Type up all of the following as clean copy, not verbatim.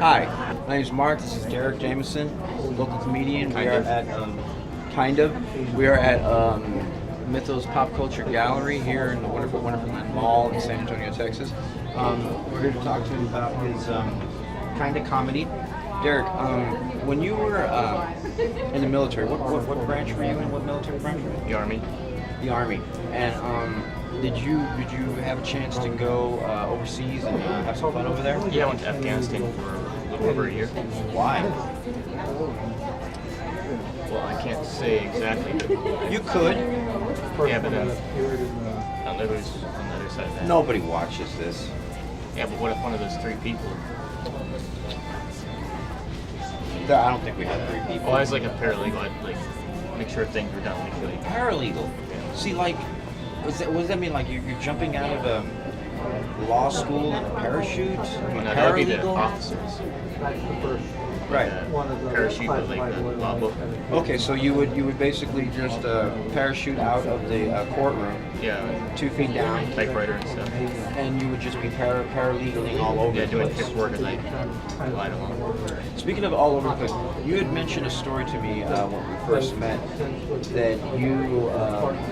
Hi, my name is Mark. This is Derrick Jamison, local comedian. We are at We are at Mythos Pop Culture Gallery here in the wonderful Wonderland Mall in San Antonio, Texas. We're here to talk to him about his kind of comedy. Derrick, when you were in the military, what branch were you in? What military branch were you in? The Army. The Army. And did you have a chance to go overseas and have some fun over there? Yeah, I went to Afghanistan for a little over a year. Why? Well, I can't say exactly. You could. Yeah, but I don't know who's on the other side of that. Nobody watches this. Yeah, but what if one of those three people? I don't think we had three people. Well, I was like a paralegal. I'd like make sure things were done legally. Paralegal. Yeah. See, like, what does that mean? Like you're jumping out of a law school in a parachute? Well, no, that would be the officers. Right. Parachute, but like the law book. Okay, so you would basically just parachute out of the courtroom. Yeah. 2 feet down. Typewriter and stuff. And you would just be paralegaling all over Yeah, the doing place. paperwork as I glide along. Speaking of all over the place, you had mentioned a story to me when we first met that you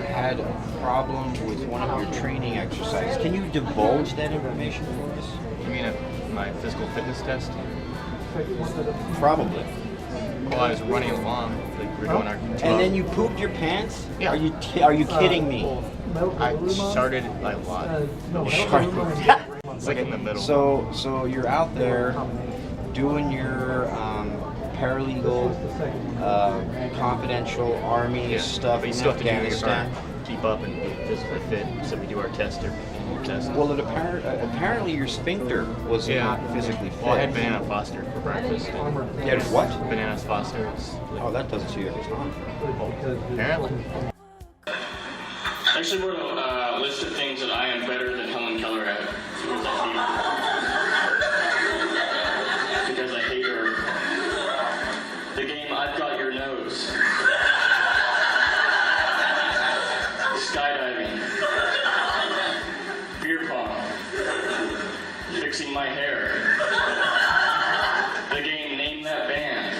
had a problem with one of your training exercises. Can you divulge that information for us? You mean my physical fitness test? Probably. Well, I was running along, like we were doing our And then you pooped your pants? Yeah. Are you kidding me? I started by a lot. It's like in the middle. So you're out there doing your paralegal, confidential army stuff but you in still have to do your Afghanistan. part, keep up and be physically fit. So we do our test or test. Well, apparently your sphincter was not physically fit. Well, I had banana foster for breakfast. You had what? Banana foster. Oh, that doesn't see you every time. Apparently. Actually, we're a list of things that I am better than Helen Keller at. Because I hate her. The game I've Got Your Nose. Skydiving. Beer pong. Fixing my hair. The game Name That Band.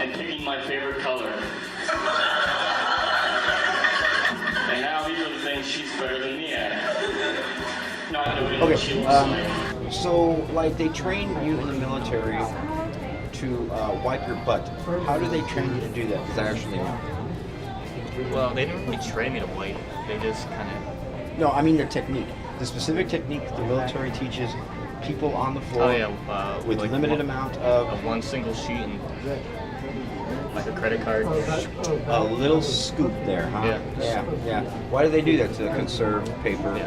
And picking my favorite color. And now these are the things she's better than me at. Not doing what she looks like. So, like, they train you in the military to wipe your butt. How do they train you to do that? Because I actually know. Well, they didn't really train me to wipe. They just kind of. No, I mean the technique. The specific technique the military teaches people on the floor with like limited amount of one single sheet and like a credit card. a little scoop there, huh? Yeah. Why do they do that? To conserve paper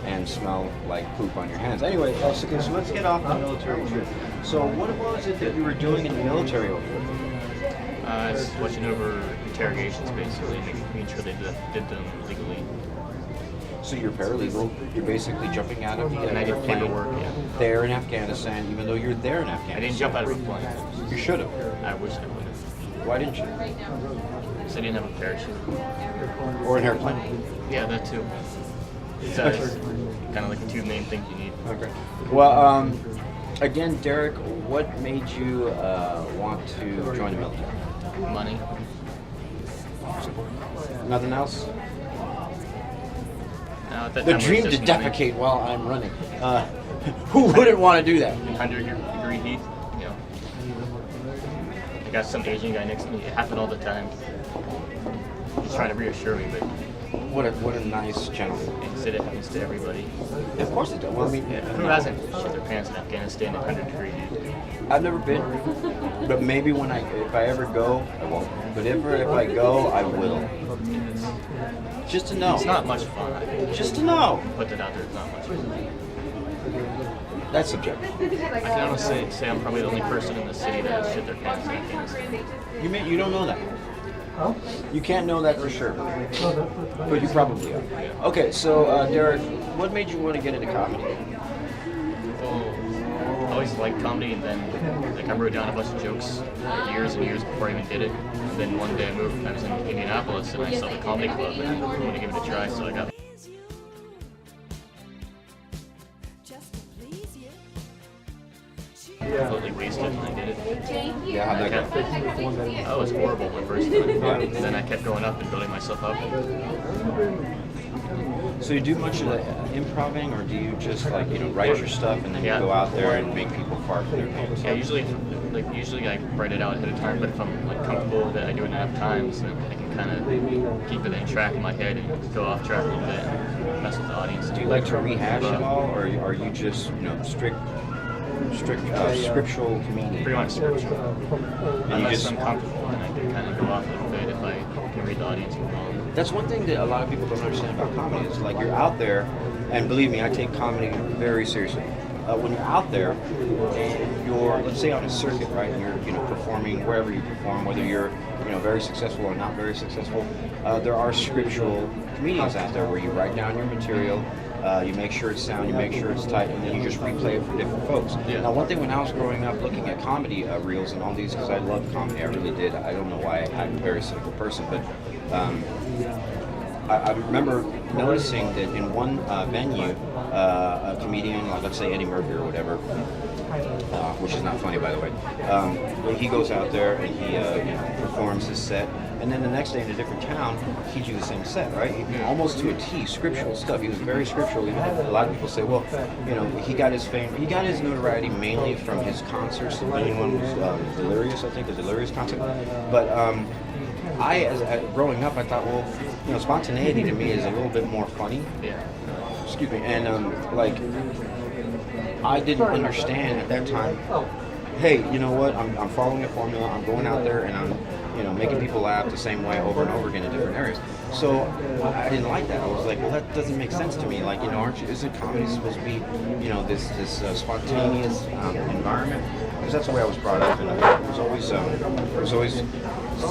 and smell like poop on your hands. Anyway, so let's get off the military trip. So what was it that you were doing in the military over there? I was watching over interrogations, basically, making sure they did them legally. So you're paralegal. You're basically jumping out of the And I did airplane paperwork, there in Afghanistan, even though you're there in Afghanistan. I didn't jump out of a plane. You should have. I wish I would have. Why didn't you? Because I didn't have a parachute. Or an airplane. Yeah, that too. So it's kind of like the two main things you need. Okay. Well, again, Derrick, what made you want to join the military? Money. Nothing else? No, at that The time, it was dream to just money. defecate while I'm running. Who wouldn't want to do that? 100-degree heat, you know. I got some Asian guy next to me. It happened all the time. He's trying to reassure me, but What a nice gentleman. he said it happens to everybody. Of course it does. Well, I mean, Yeah, who hasn't shit their pants in Afghanistan at 100-degree heat? I've never been, but maybe if I ever go, I won't. But if I go, I will. Just to know. It's not much fun. I think. Just to know. Put that out there. It's not much fun. That's subjective. I can honestly say I'm probably the only person in the city that has shit their pants in Afghanistan. You don't know that. You can't know that for sure, but you probably are. Okay, so Derrick, what made you want to get into comedy? Well, I always liked comedy, and then like I wrote down a bunch of jokes years and years before I even did it. And then one day I was in Indianapolis and I saw the comedy club and I wanted to give it a try, so I got. completely wasted when I did it. Yeah, how'd that go? That was horrible my first time. And then I kept going up and building myself up. So you do much of the improvising, or do you just like write your stuff and then you go out there and make people fart for their pants? Yeah, usually I write it out ahead of time, but if I'm like comfortable with it, I do it enough times, then I can kind of keep it in track in my head and go off track a little bit and mess with the audience. Do you like to rehash it all, or are you just strict scriptural comedian? Pretty much scriptural. And Unless I'm comfortable, and I can kind of go off a little bit if I can read the audience well. That's one thing that a lot of people don't understand about comedy. Is like you're out there, and believe me, I take comedy very seriously. When you're out there and you're, let's say, on a circuit, right? And you're performing wherever you perform, whether you're very successful or not very successful. There are scriptural comedians out there where you write down your material. You make sure it's sound, you make sure it's tight, and then you just replay it for different folks. Yeah. Now, one thing when I was growing up looking at comedy reels and all these, because I loved comedy, I really did. I don't know why I'm a very cynical person, but I remember noticing that in one venue, a comedian, like let's say Eddie Murphy or whatever, which is not funny by the way, he goes out there and he performs his set, and then the next day in a different town, he do the same set, right? Almost to a T, scriptural stuff. He was very scriptural. Even a lot of people say, well, he got his fame, he got his notoriety mainly from his concerts. The main one was Delirious, I think, the Delirious concert. But as growing up, I thought, well, spontaneity to me is a little bit more funny. Yeah. Excuse me. And I didn't understand at that time. Hey, you know what? I'm following a formula. I'm going out there and I'm making people laugh the same way over and over again in different areas. So I didn't like that. I was like, well, that doesn't make sense to me. Like, isn't comedy supposed to be, this spontaneous environment? Because that's the way I was brought up, and it was always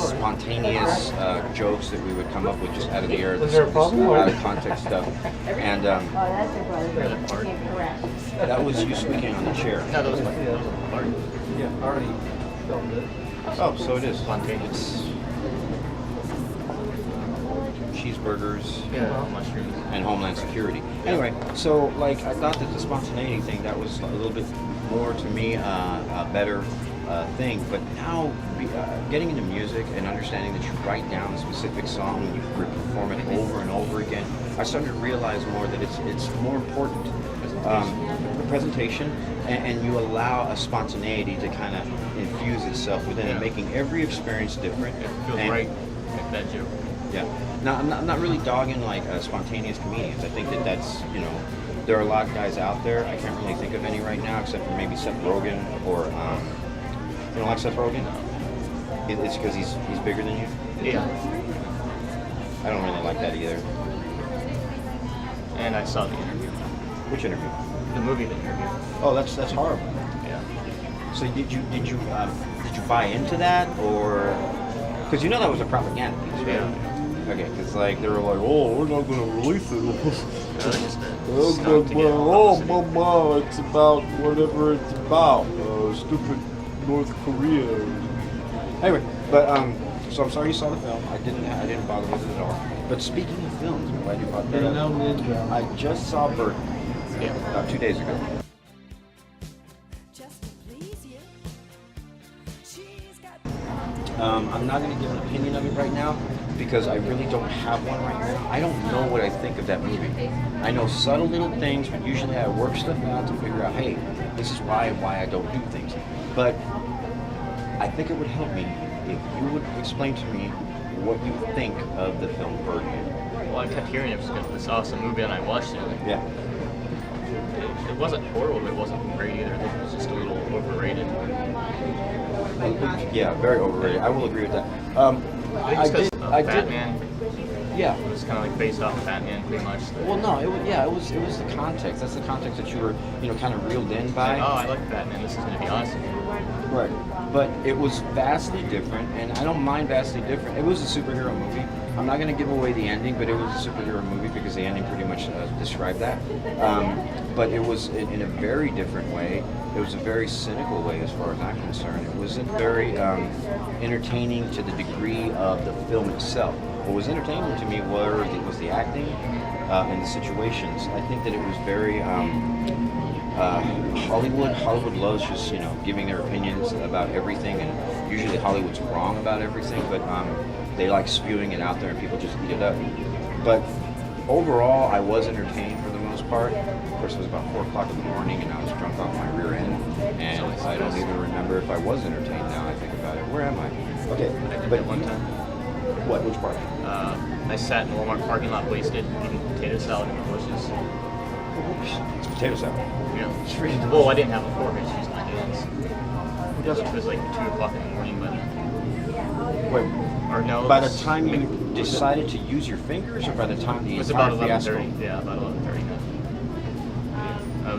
spontaneous jokes that we would come up with just out of the air, this out of context stuff. And that was you squeaking on the chair. No, that was my part. Yeah, I already filmed it. Oh, so it is. Spontaneous. Cheeseburgers Yeah, mushrooms. and Homeland Security. Anyway, so I thought that the spontaneity thing, that was a little bit more to me a better thing. But now getting into music and understanding that you write down a specific song and you perform it over and over again, I started to realize more that it's more important. The presentation, and you allow a spontaneity to kind of infuse itself within it, making every experience different. It feels right, like that joke. Yeah. Now, I'm not really dogging spontaneous comedians. I think that's, there are a lot of guys out there. I can't really think of any right now except for maybe Seth Rogen or, you don't like Seth Rogen? It's because he's bigger than you? Yeah. I don't really like that either. And I saw the interview. Which interview? The movie The Interview. Oh, that's horrible. Yeah. So did you buy into that, or because that was a propaganda piece, right? Yeah. Okay, because they were like, oh, we're not going to release it. Really just a stunt to get publicity. Mama, it's about whatever it's about. Stupid North Korea. Anyway, but so I'm sorry you saw the film. I didn't bother with it at all. But speaking of films, I'm glad you brought that up. I just saw Burton about 2 days ago. I'm not going to give an opinion of it right now because I really don't have one right now. I don't know what I think of that movie. I know subtle little things, but usually I work stuff out to figure out, hey, this is why I don't do things. But I think it would help me if you would explain to me what you think of the film Birdman. Well, I kept hearing it was this awesome movie, and I watched it. Yeah. It wasn't horrible, but it wasn't great either. I think it was just a little overrated. Yeah, very overrated. I will agree with that. I think it's because I Batman. Yeah. It was kind of based off of Batman, pretty much. Well, no, it was the context. That's the context that you were, kind of reeled in by. Oh, I like Batman. This is going to be awesome. Right. But it was vastly different, and I don't mind vastly different. It was a superhero movie. I'm not going to give away the ending, but it was a superhero movie because the ending pretty much described that. But it was in a very different way. It was a very cynical way as far as I'm concerned. It wasn't very entertaining to the degree of the film itself. What was entertaining to me was the acting and the situations. I think that it was very Hollywood loves just giving their opinions about everything, and usually Hollywood's wrong about everything, but they like spewing it out there and people just eat it up. But overall, I was entertained for the most part. Of course, it was about 4 o'clock in the morning, and I was drunk off my rear end, and I don't even remember if I was entertained. Now I think about it. Where am I? Okay, I did but that one time. What? Which part? I sat in the Walmart parking lot wasted, eating potato salad in the bushes. It's potato salad. Yeah. It's reasonable. Well, I didn't have a fork, I just used my hands. Who doesn't? It was like 2 o'clock in the morning by then. Wait. Or no. By the time you decided to use your fingers, or by the time the It was entire about fiasco? 11:30. Yeah, about 11:30. I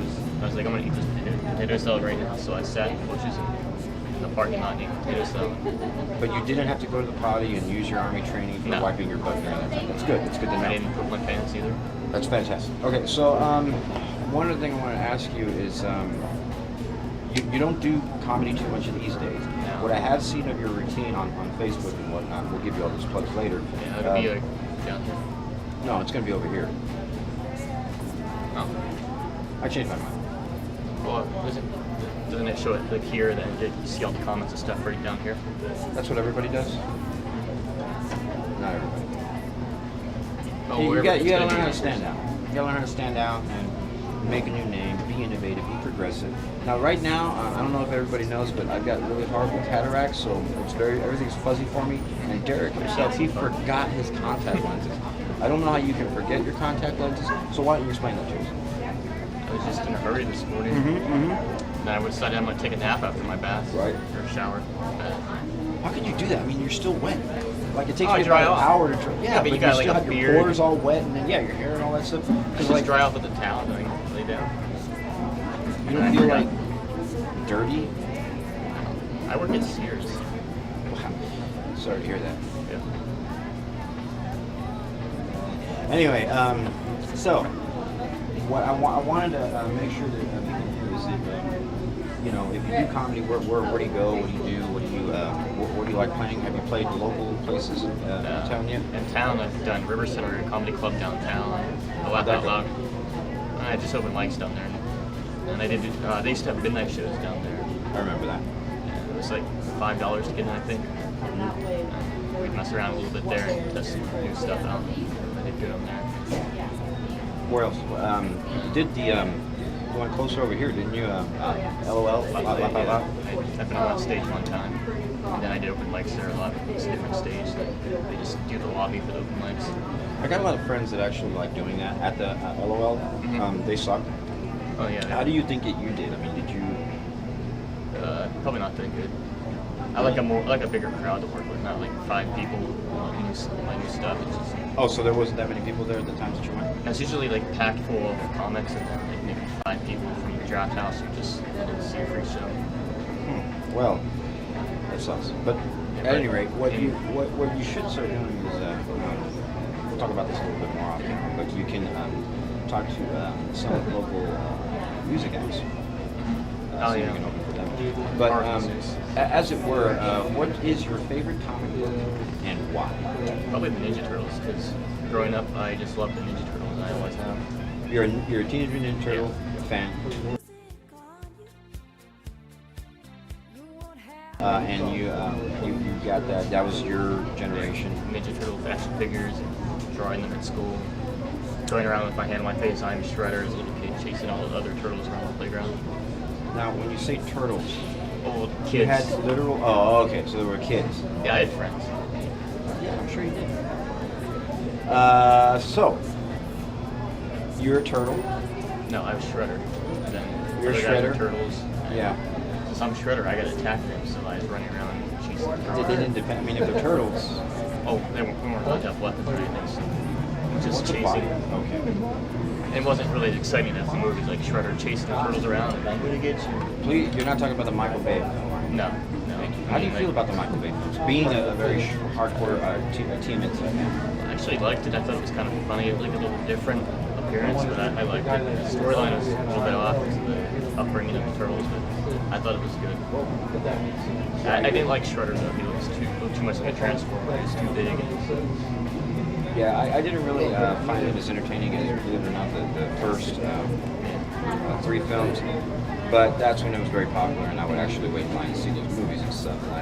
was like, I'm gonna eat this potato salad right now. So I sat in the bushes in the parking lot eating potato salad. But you didn't have to go to the potty and use your army training for No. wiping your butt during that time. That's good. It's good to know. I didn't poop my pants either. That's fantastic. Okay, so one other thing I want to ask you is you don't do comedy too much these days. No. What I have seen of your routine on Facebook and whatnot, we'll give you all those plugs later. Yeah, it'll be like down here. No, it's going to be over here. Oh. I changed my mind. Well, doesn't it show it like here, then you see all the comments and stuff right down here? That's what everybody does? Not everybody. Oh, You wherever got it's to gonna learn be. how to stand out. You got to learn how to stand out and make a new name, be innovative, be progressive. Now, right now, I don't know if everybody knows, but I've got really horrible cataracts, so everything's fuzzy for me. And Derrick himself, he forgot his contact lenses. I don't know how you can forget your contact lenses, so why don't you explain that to us? I was just in a hurry this morning. And I decided I'm going to take a nap after my bath. Right. Or shower. How can you do that? I mean, you're still wet. Like, it takes Oh, I me dry about an off. hour to dry. Yeah, but you you got, still like, a have your beard. pores all wet, and then, your hair and all that stuff. Just Because, dry off with a towel and then lay down. you don't feel, dirty? I work at Sears. Wow. Sorry to hear that. Yeah. Anyway, so what I wanted to make sure that people knew is that if you do comedy, where do you go? What do you do? What do you like playing? Have you played local places in town yet? In town, I've done River Center Comedy Club downtown. The Laugh Out Loud. I just opened mics down there, and I did. They used to have midnight shows down there. I remember that. And it was like $5 to get in, I think. And we'd mess around a little bit there and test some new stuff out. I did good on there. Where else? You did the one closer over here, didn't you? LOL. Laugh Out Loud. I've been on that stage one time, and then I did open mics there a lot. It's a different stage. They just do the lobby for the open mics. I got a lot of friends that actually like doing that at the LOL. They sucked. Oh yeah. How do you think you did? I mean, did you? Probably not that good. I like a bigger crowd to work with, not like 5 people. My new stuff. It's just, Oh, so there wasn't that many people there at the times that you went? it's usually like packed full of comics, and then like maybe 5 people from the draft house who just wanted to see a free show. Well, that sucks. But at any rate, what you should start doing is we'll talk about this a little bit more often. But you can talk to some local music acts. Oh, so yeah. You can open for them. But as it were, what is your favorite comic book and why? Probably the Ninja Turtles, because growing up I just loved the Ninja Turtles, and I always have. You're a Teenage Mutant Ninja Turtle fan. And you got that. That was your generation. Ninja Turtles action figures and drawing them at school. Going around with my hand on my face, I'm Shredder as a little kid, chasing all the other turtles around the playground. Now, when you say turtles, Old kids. you had literal. Oh, okay. So there were kids. Yeah, I had friends. Yeah, I'm sure you did. So you're a turtle. No, I was Shredder. And then You're other guys were Shredder? Turtles. And Yeah. since I'm Shredder, I got to attack them, so I was running around chasing the They turtles. didn't depend. I mean, if they're turtles, Oh, we weren't allowed to have weapons or anything, so just what's a chasing. body? Okay. It wasn't really exciting as the movie, like Shredder chasing the turtles around and I'm gonna get you. Please, you're not talking about the Michael Bay film, are you? No. How do you feel about the Michael Bay films? Being a very hardcore TMNT fan. I actually liked it. I thought it was kind of funny, like a little different appearance, but I liked it. The storyline was a little bit off because of the upbringing of the turtles, but I thought it was good. I didn't like Shredder though. He looked too much like a Transformer. He was too big. Yeah, I didn't really find it as entertaining as, believe it or not, the first 3 films. But that's when it was very popular, and I would actually wait in line to see those movies and stuff. And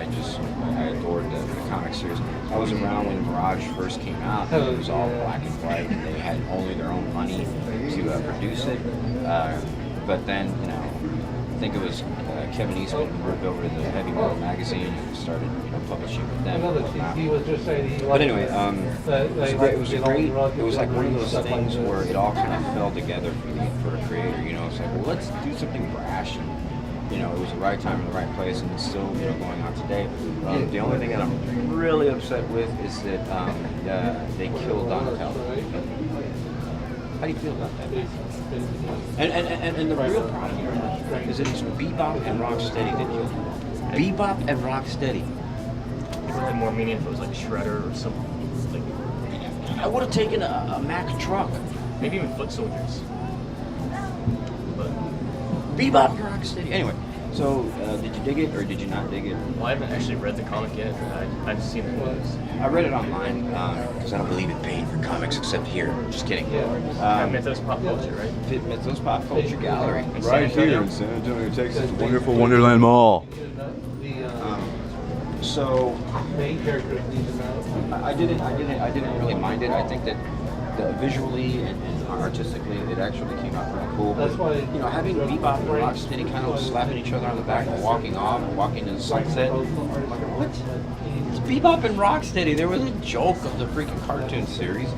I adored the comic series. I was around when Mirage first came out. And it was all black and white, and they had only their own money to produce it. But then, you know, I think it was Kevin Eastman who moved over to the Heavy Metal magazine and started, you know, publishing with them. He was just saying. But anyway, it was great. It was like one of those things where it all kind of fell together for a creator. You know, it's like, well, let's do something brash, and you know, it was the right time and the right place, and it's still, you know, going on today. The only thing that I'm really upset with is that they killed Donatello. How do you feel about that? And the real problem here is that it's Bebop and Rocksteady that killed him. Bebop and Rocksteady. It would have more meaning if it was like Shredder or something. Like, I would have taken a Mack truck. maybe even Foot Soldiers. But Bebop and Rocksteady. Anyway, so did you dig it or did you not dig it? well, I haven't actually read the comic yet. I've seen the news. I read it online because I don't believe in paying for comics except here. Just kidding. Mythos Pop Culture, right? Mythos Pop Culture Gallery. Right here in San Antonio, Texas, wonderful Wonderland Mall. So Main characters need to know. I didn't really mind it. I think that visually and artistically, it actually came out pretty cool. But, That's why, you know, having Bebop and Rocksteady kind of slapping each other on the back and walking off and walking in the sunset. I'm like, what? It's Bebop and Rocksteady. They were the joke of the freaking cartoon series.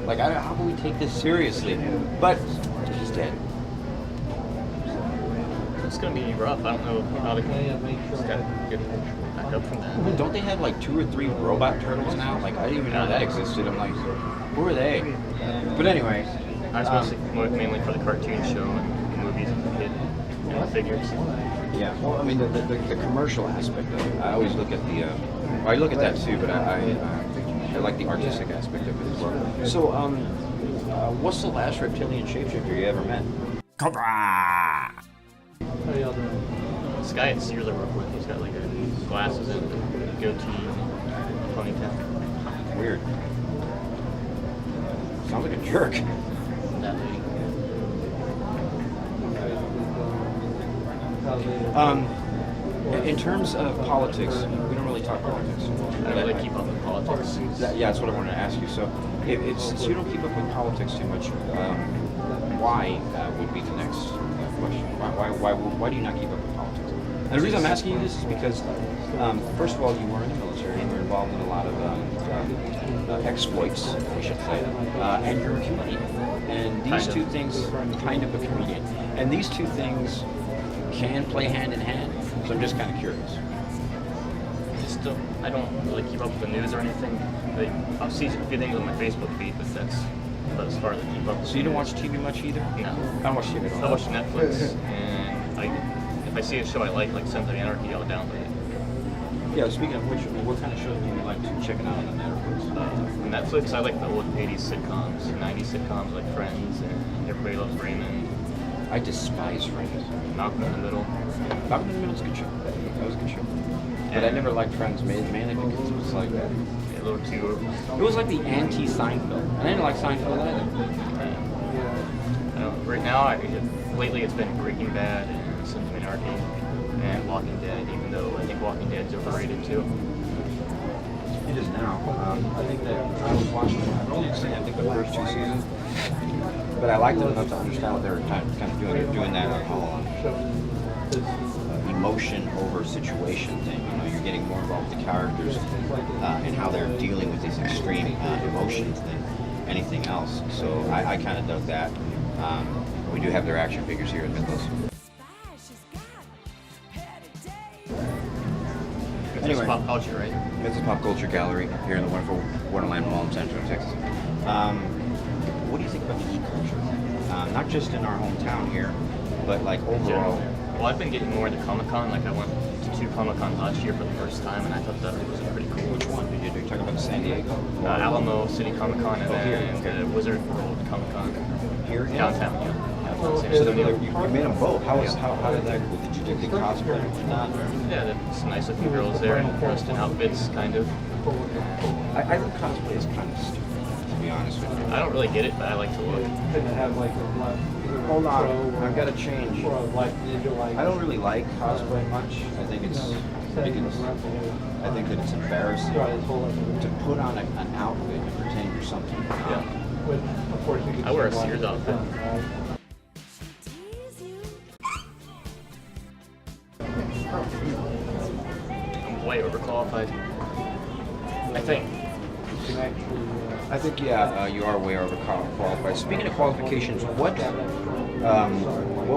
Like, how can we take this seriously? But he's dead. It's gonna be rough. I don't know how they can just gotta get back up from that. Don't they have like 2 or 3 robot turtles now? Like, I didn't even know that existed. I'm like, who are they? But anyway, I was mainly for the cartoon show and the movies as a kid, and the figures. yeah. Well, I mean, the commercial aspect of it. I always look at the. Well, I look at that too, but I like the artistic aspect of it as well. So, what's the last reptilian shapeshifter you ever met? Cobra. How y'all doing? This guy at Sears I work with, he's got like glasses and goatee and ponytail. Weird. Sounds like a jerk. That lady. In terms of politics, we don't really talk politics. I don't really keep up with politics. Yeah, that's what I wanted to ask you. So, since you don't keep up with politics too much, why would be the next question? Why do you not keep up with politics? And the reason I'm asking you this is because, first of all, you were in the military and you're involved in a lot of exploits, I should say, and you're a comedian. And these two things, kind of a comedian, and these two things can play hand in hand. So I'm just kind of curious. I don't really keep up with the news or anything. I'll see a few things on my Facebook feed, but that's about as far as I keep up. So you don't watch TV much either? No. I don't watch TV at all. I watch Netflix, and if I see a show I like Sons of Anarchy, I'll download it. Yeah, speaking of which, what kind of shows do you like to check out on the Netflix? Netflix, I like the old 80s sitcoms, 90s sitcoms like Friends and Everybody Loves Raymond. I despise Friends. Malcolm in the Middle. Malcolm in the Middle's a good show. That was a good show. But I never liked Friends mainly because it was like that. A little too. It was like the anti-Seinfeld. I didn't like Seinfeld either. Right now, lately it's been Breaking Bad and Sons of Anarchy and Walking Dead, even though I think Walking Dead's overrated too. It is now. I think that I was watching, I've only seen, I think, the first 2 seasons. But I liked it enough to understand what they were kind of doing. They're doing that emotion over situation thing. You know, you're getting more involved with the characters and how they're dealing with these extreme emotions than anything else. So I kind of dug that. We do have their action figures here at Mythos. Anyway, Pop Culture, right? Mythos Pop Culture Gallery here in the wonderful Wonderland Mall in San Antonio, Texas. What do you think about geek culture? Not just in our hometown here, but like overall. Well, I've been getting more into Comic-Con. Like I went to 2 Comic-Cons last year for the first time, and I thought that was pretty cool. Which one did you do? Talking about San Diego? Alamo City Comic-Con and then the Wizard World Comic-Con Here in downtown. Yeah. So you made them both. How did that go? Did you dig the cosplay? Yeah, there's some nice looking girls there, dressed in outfits, kind of. I think cosplay is kind of stupid, to be honest with you. I don't really get it, but I like to look. hold on, I've got to change. Or like ninja like. I don't really like cosplay much. I think that it's embarrassing to put on an outfit and pretend you're something. Yeah. But of course you I wear a Sears outfit. I'm way overqualified. I think. I think you are way overqualified. Speaking of qualifications, what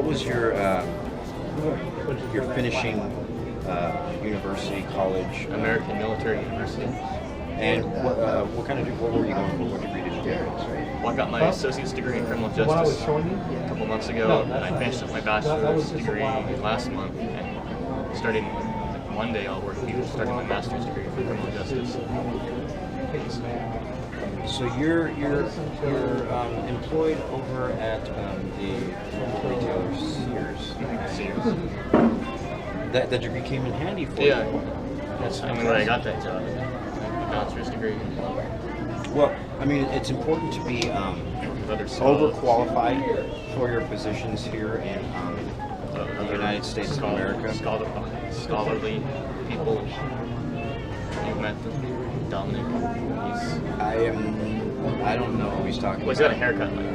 was your finishing university, college? American Military University. And what were you going for? What degree did you get? Well, I got my associate's degree in criminal What I was justice showing you? a couple months ago, and I finished up my bachelor's degree last month, and starting Monday I'll work starting my master's degree for criminal justice. So you're employed over at the retailer Sears. Sears. That degree came in handy for Yeah. you. That's when I got that job. My bachelor's degree. Well, I mean, it's important to be overqualified for your positions here in the United States of America. Scholarly people. You've met them. Dominic. I don't know who he's talking Well, he's got a about. haircut like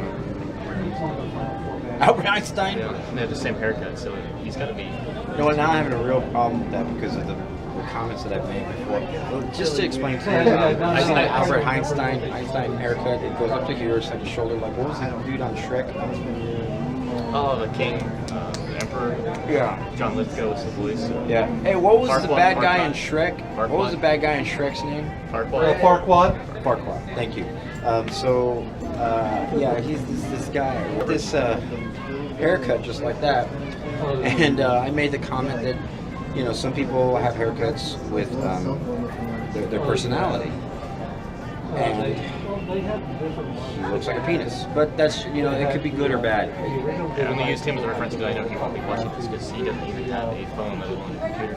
Albert Einstein? yeah, they have the same haircut, so he's got to be. You know what, now I'm having a real problem with that because of the comments that I've made before. Well, just to explain to you, I seen an Albert Einstein haircut. It goes up to here, it's like a shoulder. Like, what was that dude on Shrek? Oh, the king, the emperor. Yeah. John Lithgow was the voice. Yeah. Hey, what was the Farquaad, bad guy in Farquaad. Shrek? What was the bad guy in Shrek's name? Farquaad. Farquaad. Farquaad. Thank you. He's this guy with this haircut just like that. And I made the comment that, some people have haircuts with their personality. And he looks like a penis. But that's, it could be good or bad. I only used him as a reference because I know he won't be watching this because he doesn't even have a phone, let alone a computer.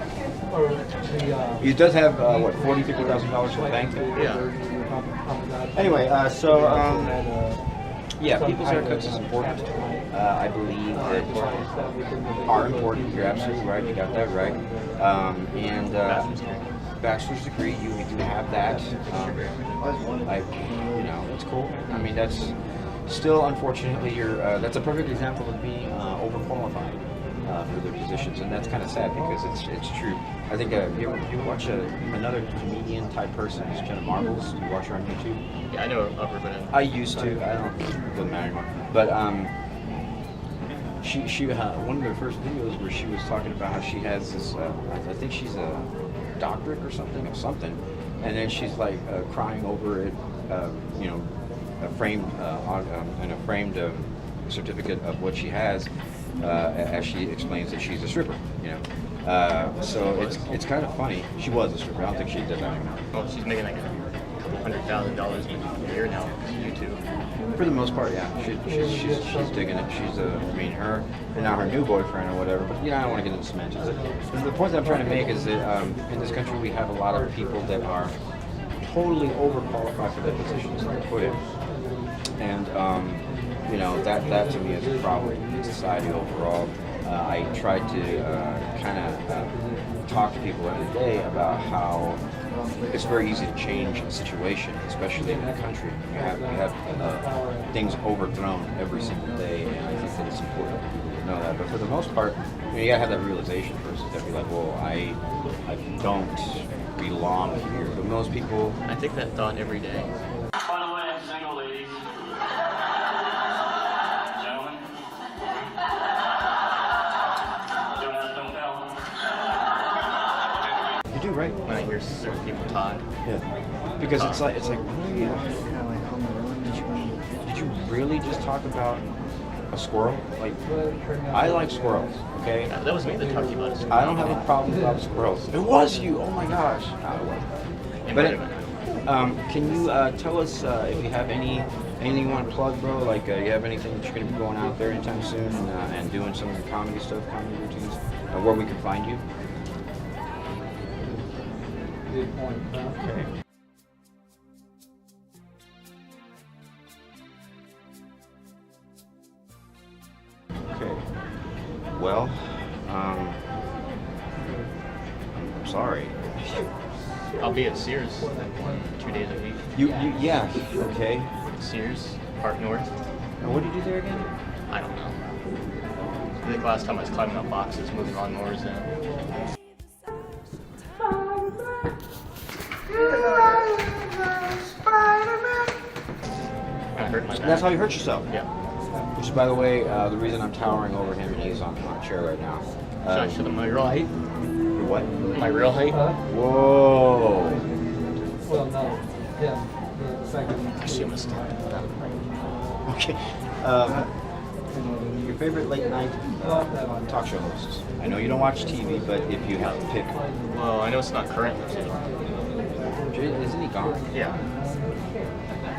He does have, $40,000, $50,000 in the bank? Yeah. Anyway, people's haircuts is important. I believe that are important. You're absolutely right. You got that right. Bachelor's degree, you have that. It's cool. I mean, that's still, unfortunately, that's a perfect example of being overqualified for their positions, and that's kind of sad because it's true. I think you watch another comedian type person, who's Jenna Marbles. You watch her on YouTube. Yeah, I know of her, but I used to. I don't. It doesn't matter anymore. But she one of her first videos where she was talking about how she has this. I think she's a doctorate or something, and then she's like crying over it. A framed and a framed certificate of what she has, as she explains that she's a stripper. So it's kind of funny. She was a stripper. I don't think she does that anymore. well, she's making like a couple $100,000 a year now on YouTube. For the most part, yeah. She's digging it. Her and now her new boyfriend or whatever. But I don't want to get into semantics. The point that I'm trying to make is that in this country we have a lot of people that are totally overqualified for their positions, to put it. And that to me is a problem in society overall. I try to kind of talk to people every day about how it's very easy to change a situation, especially in the country. You have things overthrown every single day, and I think that it's important for people to know that. But for the most part, you gotta have that realization first. You gotta be like, well, I don't belong here. But most people. I think that thought every day. By the way, I'm single, ladies. Gentlemen. Don't ask, don't tell. You do, right? When I hear certain people talk. Yeah. Because it's like did you really just talk about a squirrel? Like, I like squirrels, okay? Yeah, that was me that talked about it. I don't have a problem about squirrels. It was you! Oh my gosh! No, it wasn't. But can you tell us if you have anything you want to plug, bro? Like, you have anything that you're going to be going out there anytime soon and doing some of your comedy stuff, comedy routines, where we can find you? Good point. Okay. Well, I'm sorry. I'll be at Sears 2 days a week. Yeah, okay. Sears, Park North. And what do you do there again? I don't know. I think last time I was climbing up boxes, moving lawnmowers in. I hurt my back. That's how you hurt yourself. Yeah. Which is, by the way, the reason I'm towering over him and he's on a chair right now. Should I show them my real height? Your what? My real height? Whoa. Well, no, yeah, the second. Actually, I'm gonna stand up. Okay. Your favorite late night talk show hosts? I know you don't watch TV, but if you have to pick, Well, I know it's not current. Isn't he gone? Yeah.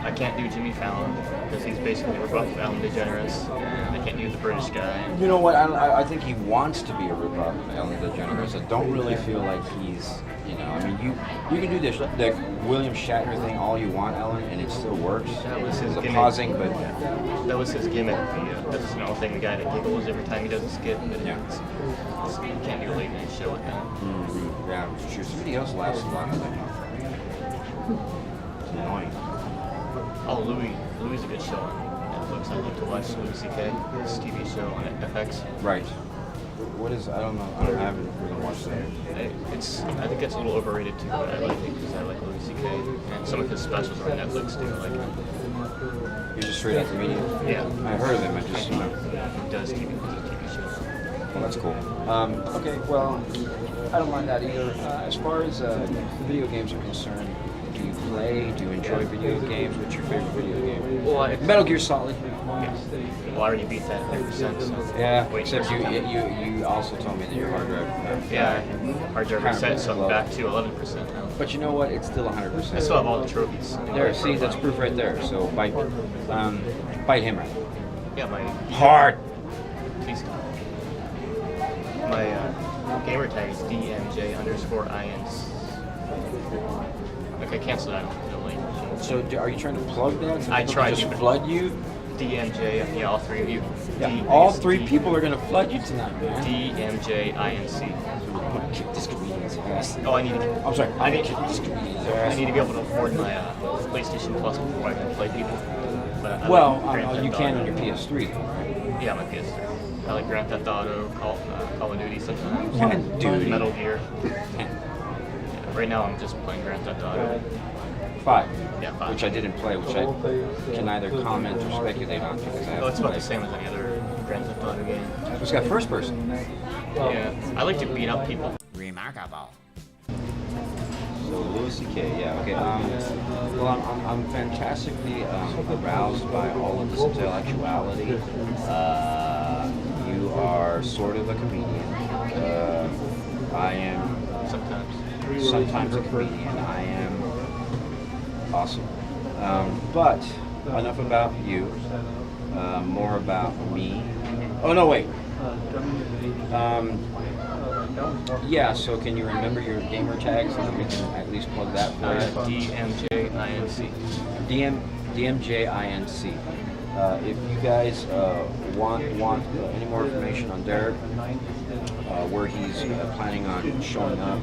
I can't do Jimmy Fallon because he's basically a rip-off of Ellen DeGeneres. I can't do the British guy. You know what? I think he wants to be a rip-off of Ellen DeGeneres. I don't really feel like he's, you know, I mean, you can do this, the William Shatner thing all you want, Ellen, and it still works. That was his It's a gimmick. pausing, but That was his gimmick. That's the thing. The guy that giggles every time he does a skit. But Yeah. you can't do a late night show with that. yeah, sure. Somebody else laughs a lot at that. it's annoying. Oh, Louis is a good show on Netflix. I like to watch Louis C.K. His TV show on FX. Right. What is? I don't know. I haven't really watched that. I think it's a little overrated too, but I like it because I like Louis C.K. and some of his specials are on Netflix too. I like him. You're just straight out the media. Yeah. I heard of him. I just, you know. He does TV shows. Well, that's cool. Okay, well, I don't mind that either. As far as video games are concerned, do you play? Do you enjoy video games? What's your favorite video game? Well, Metal Gear Solid. Well, I already beat that 100%. So Yeah, wait except for you some time. you also told me that your hard drive. Yeah, hard drive reset, so I'm back to 11% now. But you know what? It's still I 100%. still have all the trophies. in There, my see, that's profile. proof right there. So bite him right. Yeah, my Hard. Please stop. My gamer tag is DMJ_INS. Okay, cancel that. So are you trying to plug that? So I people tried can just to. flood you. DMJ, yeah, all three of you. Yeah, all three people are gonna flood you tonight, man. DMJINC. Kick this comedian's ass. Oh, I need to. I'm sorry. I need, kick this comedian's I ass. need to be able to afford my PlayStation Plus before I can play people. But I Well, like Grand Theft you can on Auto. your PS3. Yeah, my PS3. I like Grand Theft Auto, Call of Duty sometimes. Call of Duty. Metal Gear. Yeah, right now I'm just playing Grand Theft Auto. 5. Yeah, 5. Which I didn't play, which I can neither comment or speculate on because I Oh, haven't it's about the played. same as any other Grand Theft Auto game. It's got first person. Yeah, I like to beat up people. Remarkable. So Louis C.K. Yeah. Okay. Well, I'm fantastically aroused by all of this intellectuality. You are sort of a comedian. I am sometimes a comedian. I am awesome. But enough about you. More about me. Oh no, wait. Yeah, so can you remember your gamer tags and we can at least plug that for you? DMJINC. DMJINC. If you guys want any more information on Derrick, where he's planning on showing up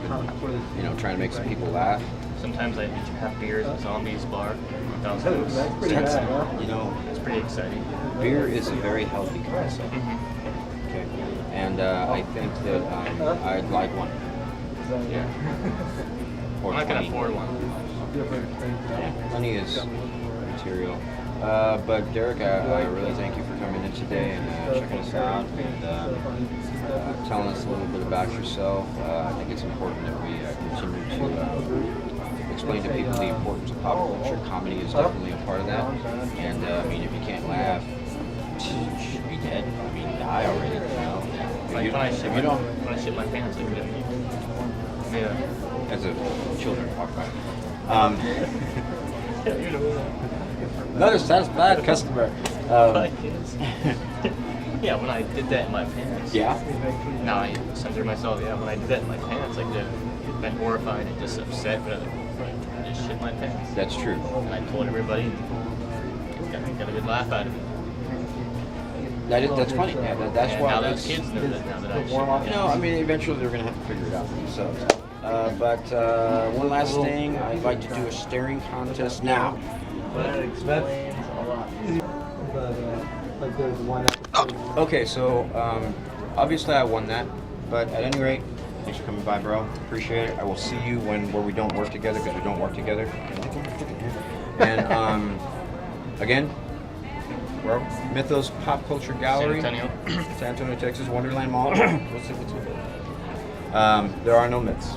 and trying to make some people laugh. Sometimes I have beers at Zombies Bar on Thousand Oaks. It's pretty exciting. Beer is a very healthy concept. Okay, and I think that I'd like one. Yeah. Or I'm not gonna 20. afford one. Yeah, money is material. But Derrick, I really thank you for coming in today and checking us out and telling us a little bit about yourself. I think it's important that we continue to explain to people the importance of pop culture. Comedy is definitely a part of that. And I mean, if you can't laugh, you should be dead. I mean, die already. Like when I shit my pants, I could. Yeah. As a children talk about it. Another satisfied customer. Yeah, when I did that in my pants. Yeah. Now I censor myself. Yeah, when I did that in my pants, I could have been horrified and just upset, but I just shit my pants. That's true. And I told everybody, got a good laugh out of it. That's funny. Yeah, that's And why. now those That's, kids know that now that I show you know, I mean, eventually they're gonna have to figure it out for themselves. But one last thing, I'd like to do a staring contest now. That's like there's one episode. Okay, so obviously I won that, but at any rate, thanks for coming by, bro. Appreciate it. I will see you where we don't work together, because we don't work together. And again, we're Mythos Pop Culture Gallery, San Antonio. San Antonio, Texas, Wonderland Mall. What's it? There are no myths.